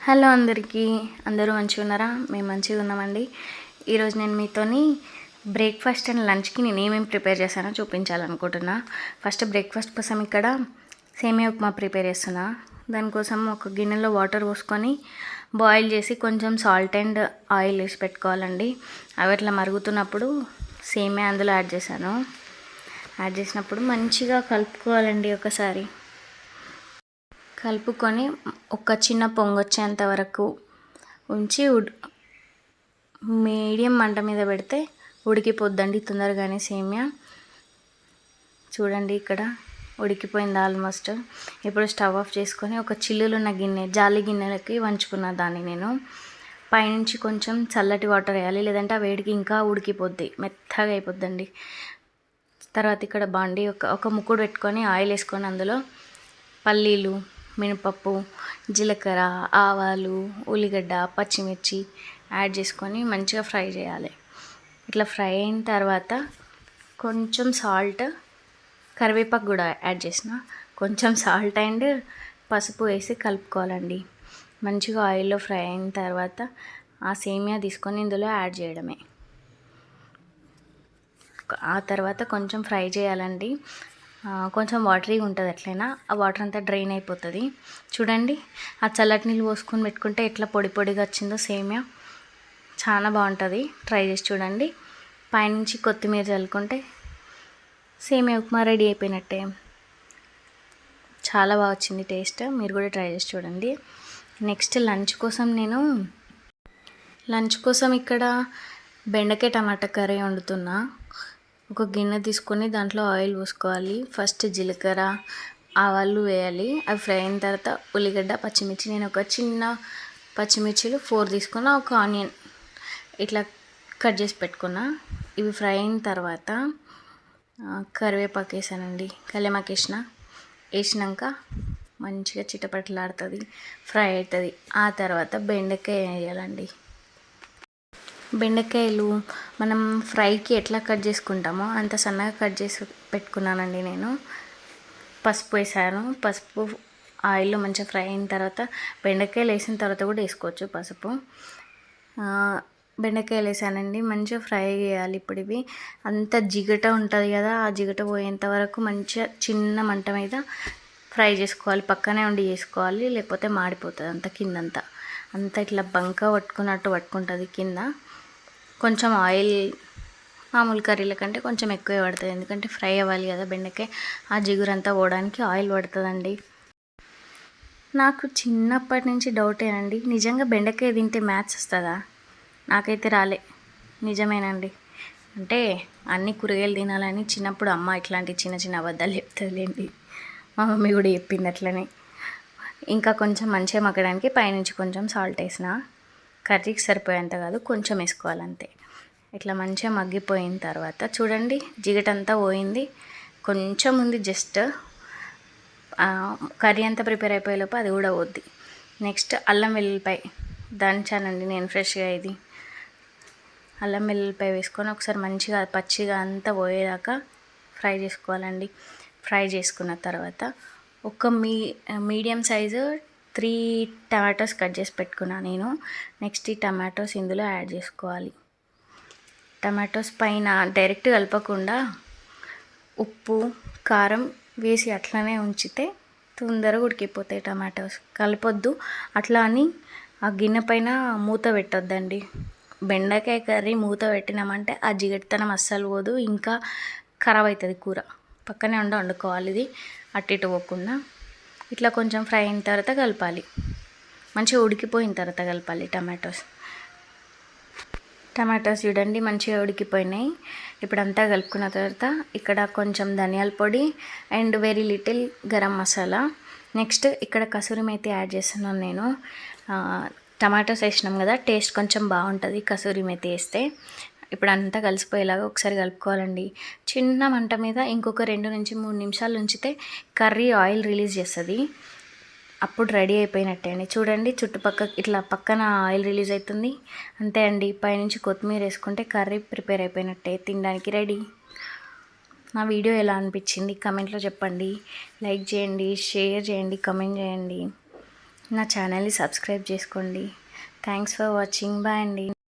Hello అందరికీ, అందరూ మంచిగా ఉన్నారా? మేము మంచిగా ఉన్నామండి. ఈరోజు నేను మీతోని బ్రేక్ఫాస్ట్ అండ్ లంచ్కి నేను ఏమేమి ప్రిపేర్ చేశానో చూపించాలనుకుంటున్నా. ఫస్ట్ బ్రేక్ఫాస్ట్ కోసం ఇక్కడ సేమియా ఉప్మా ప్రిపేర్ చేస్తున్నా. దానికోసం ఒక గిన్నెలో వాటర్ పోసుకొని బాయిల్ చేసి కొంచెం సాల్ట్ అండ్ ఆయిల్ వేసి పెట్టుకోవాలండి. అవి అట్లా మరుగుతున్నప్పుడు సేమియా అందులో యాడ్ చేశాను. యాడ్ చేసినప్పుడు మంచిగా కలుపుకోవాలండి. ఒకసారి కలుపుకొని ఒక చిన్న పొంగొచ్చేంత వరకు ఉంచి మీడియం మంట మీద పెడితే ఉడికిపోద్దండి తొందరగానే సేమియా. చూడండి, ఇక్కడ ఉడికిపోయింది ఆల్మోస్ట్. ఇప్పుడు స్టవ్ ఆఫ్ చేసుకొని ఒక చిల్లులున్న గిన్నె, జాలి గిన్నెలకి వంచుకున్న దాన్ని నేను పైనుంచి కొంచెం చల్లటి వాటర్ వేయాలి, లేదంటే ఆ వేడికి ఇంకా ఉడికిపోద్ది, మెత్తగా అయిపోద్దండి. తర్వాత ఇక్కడ బాండి ఒక ముక్కుడు పెట్టుకొని ఆయిల్ వేసుకొని అందులో పల్లీలు, మినపప్పు, జీలకర్ర, ఆవాలు, ఉల్లిగడ్డ, పచ్చిమిర్చి యాడ్ చేసుకొని మంచిగా ఫ్రై చేయాలి. ఇట్లా ఫ్రై అయిన తర్వాత కొంచెం సాల్ట్, కరివేపాకు కూడా యాడ్ చేసిన, కొంచెం సాల్ట్ అండ్ పసుపు వేసి కలుపుకోవాలండి. మంచిగా ఆయిల్లో ఫ్రై అయిన తర్వాత ఆ సేమియా తీసుకొని ఇందులో యాడ్ చేయడమే. ఆ తర్వాత కొంచెం ఫ్రై చేయాలండి. కొంచెం వాటరీగా ఉంటుంది, ఎట్లయినా ఆ వాటర్ అంతా డ్రైన్ అయిపోతుంది. చూడండి, ఆ చల్లటి నీళ్ళు పోసుకొని పెట్టుకుంటే ఎట్లా పొడి పొడిగా వచ్చిందో సేమియా. చాలా బాగుంటుంది, ట్రై చేసి చూడండి. పైనుంచి కొత్తిమీర చల్లుకుంటే సేమియా ఉప్మా రెడీ అయిపోయినట్టే. చాలా బాగా వచ్చింది టేస్ట్, మీరు కూడా ట్రై చేసి చూడండి. నెక్స్ట్ లంచ్ కోసం ఇక్కడ బెండకాయ టమాటా కర్రీ వండుతున్నా. ఒక గిన్నె తీసుకొని దాంట్లో ఆయిల్ పోసుకోవాలి. ఫస్ట్ జీలకర్ర, ఆవాలు వేయాలి. అవి ఫ్రై అయిన తర్వాత ఉల్లిగడ్డ, పచ్చిమిర్చి, నేను ఒక చిన్న పచ్చిమిర్చిలు 4 తీసుకున్నా, ఒక ఆనియన్ ఇట్లా కట్ చేసి పెట్టుకున్నా. ఇవి ఫ్రై అయిన తర్వాత కరివేపాకు వేసానండి, కల్యామాకు వేసినాక మంచిగా చిటపటలాడుతుంది, ఫ్రై అవుతుంది. ఆ తర్వాత బెండకాయ వేయాలండి. బెండకాయలు మనం ఫ్రైకి ఎట్లా కట్ చేసుకుంటామో అంత సన్నగా కట్ చేసి పెట్టుకున్నానండి నేను. పసుపు వేసాను. పసుపు ఆయిల్లో మంచిగా ఫ్రై అయిన తర్వాత బెండకాయలు వేసిన తర్వాత కూడా వేసుకోవచ్చు పసుపు. బెండకాయలు వేసానండి, మంచిగా ఫ్రై చేయాలి. ఇప్పుడు ఇవి అంత జిగట ఉంటుంది కదా, ఆ జిగట పోయేంత వరకు మంచిగా చిన్న మంట మీద ఫ్రై చేసుకోవాలి. పక్కనే ఉండి చేసుకోవాలి, లేకపోతే మాడిపోతుంది అంత కిందంతా. అంతా ఇట్లా బంక పట్టుకున్నట్టు పట్టుకుంటుంది కింద. కొంచెం ఆయిల్ మామూలు కర్రీల కంటే కొంచెం ఎక్కువే పడుతుంది, ఎందుకంటే ఫ్రై అవ్వాలి కదా బెండకాయ. ఆ జిగురంతా పోవడానికి ఆయిల్ పడుతుందండి. నాకు చిన్నప్పటి నుంచి డౌటేనండి, నిజంగా బెండకాయ తింటే మ్యాథ్స్ వస్తుందా? నాకైతే రాలే. నిజమేనండి. అంటే అన్ని కూరగాయలు తినాలని చిన్నప్పుడు అమ్మ ఇట్లాంటి చిన్న చిన్న అబద్ధాలు చెప్తుందిలేండి. మా మమ్మీ కూడా చెప్పింది అట్లనే. ఇంకా కొంచెం మంచిగా మగ్గడానికి పైనుంచి కొంచెం సాల్ట్ వేసిన. కర్రీకి సరిపోయేంత కాదు, కొంచెం వేసుకోవాలంతే. ఇట్లా మంచిగా మగ్గిపోయిన తర్వాత చూడండి, జిగటంతా పోయింది. కొంచెం ఉంది జస్ట్, కర్రీ అంతా ప్రిపేర్ అయిపోయేలోపు అది కూడా పోద్ది. నెక్స్ట్ అల్లం వెల్లుల్లిపాయ దంచానండి నేను ఫ్రెష్గా. ఇది అల్లం వెల్లుల్లిపాయ వేసుకొని ఒకసారి మంచిగా పచ్చిగా అంతా పోయేదాకా ఫ్రై చేసుకోవాలండి. ఫ్రై చేసుకున్న తర్వాత ఒక మీడియం సైజు 3 టమాటోస్ కట్ చేసి పెట్టుకున్నాను నేను. నెక్స్ట్ ఈ టమాటోస్ ఇందులో యాడ్ చేసుకోవాలి. టమాటోస్ పైన డైరెక్ట్ కలపకుండా ఉప్పు, కారం వేసి అట్లనే ఉంచితే తొందరగా ఉడికిపోతాయి టమాటోస్. కలపొద్దు, అట్లా అని ఆ గిన్నె పైన మూత పెట్టొద్దండి. బెండకాయ కర్రీ మూత పెట్టినామంటే ఆ జిగటితనం అస్సలు పోదు, ఇంకా ఖరాబ్ అవుతుంది కూర. పక్కనే వండుకోవాలి ఇది, అటు ఇటు పోకుండా. ఇట్లా కొంచెం ఫ్రై అయిన తర్వాత కలపాలి, మంచిగా ఉడికిపోయిన తర్వాత కలపాలి టమాటోస్. చూడండి, మంచిగా ఉడికిపోయినాయి. ఇప్పుడు అంతా కలుపుకున్న తర్వాత ఇక్కడ కొంచెం ధనియాల పొడి and very little garam masala. Next ఇక్కడ కసూరి మేతి యాడ్ చేస్తున్నాను నేను. టమాటోస్ వేసినాం కదా, టేస్ట్ కొంచెం బాగుంటుంది కసూరి మేతి వేస్తే. ఇప్పుడు అంతా కలిసిపోయేలాగా ఒకసారి కలుపుకోవాలండి. చిన్న మంట మీద ఇంకొక 2 నుంచి 3 నిమిషాలు ఉంచితే కర్రీ ఆయిల్ రిలీజ్ చేస్తుంది. అప్పుడు రెడీ అయిపోయినట్టే అండి. చూడండి, చుట్టుపక్కల ఇట్లా పక్కన ఆయిల్ రిలీజ్ అవుతుంది. అంతే అండి, పైనుంచి కొత్తిమీర వేసుకుంటే కర్రీ ప్రిపేర్ అయిపోయినట్టే, తినడానికి రెడీ. నా వీడియో ఎలా అనిపించింది కమెంట్లో చెప్పండి. లైక్ చేయండి, షేర్ చేయండి, కమెంట్ చేయండి. నా ఛానల్ని సబ్స్క్రైబ్ చేసుకోండి. Thanks for watching. బాయ్ అండి.